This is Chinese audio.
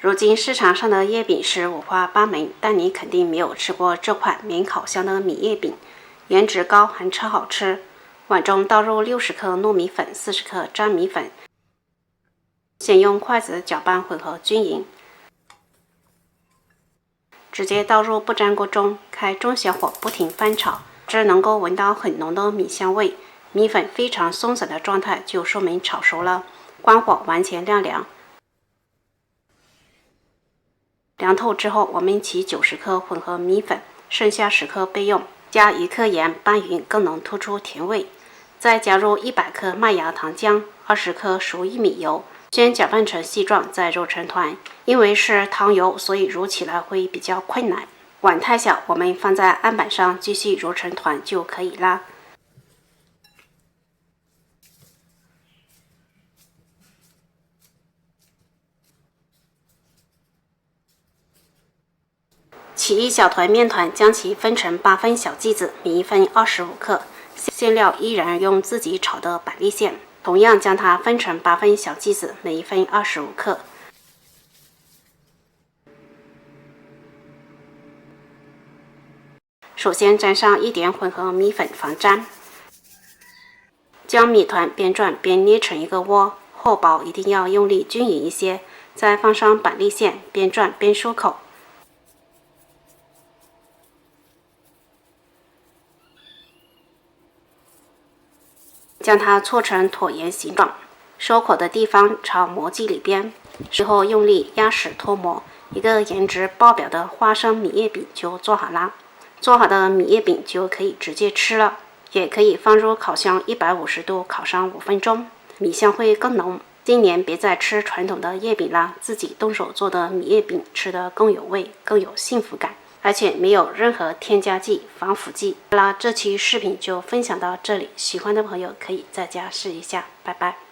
如今市场上的叶饼是五花八门，但你肯定没有吃过这款免烤箱的米叶饼，颜值高还超好吃。碗中倒入60克糯米粉、40克粘米粉，先用筷子搅拌混合均匀，直接倒入不粘锅中，开中小火不停翻炒，这能够闻到很浓的米香味。米粉非常松散的状态就说明炒熟了，关火完全晾凉。凉透之后，我们起90克混合米粉，剩下10克备用，加1克盐拌匀，更能突出甜味。再加入100克麦芽糖浆、20克熟薏米油，先搅拌成细状，再揉成团。因为是糖油，所以揉起来会比较困难。碗太小，我们放在案板上继续揉成团就可以啦。起一小团面团，将其分成8分小剂子，米粉25克。馅料依然用自己炒的板栗馅，同样将它分成8分小剂子，每一份25克。首先沾上一点混合米粉防粘，将米团边转边捏成一个窝，厚薄一定要用力均匀一些。再放上板栗馅，边转边漱口。将它搓成椭圆形状，收口的地方朝模具里边，之后用力压实脱模，一个颜值爆表的花生米叶饼就做好啦。做好的米叶饼就可以直接吃了，也可以放入烤箱150度烤上5分钟，米香会更浓。今年别再吃传统的叶饼啦，自己动手做的米叶饼吃得更有味，更有幸福感。而且没有任何添加剂、防腐剂。好啦，这期视频就分享到这里，喜欢的朋友可以在家试一下，拜拜。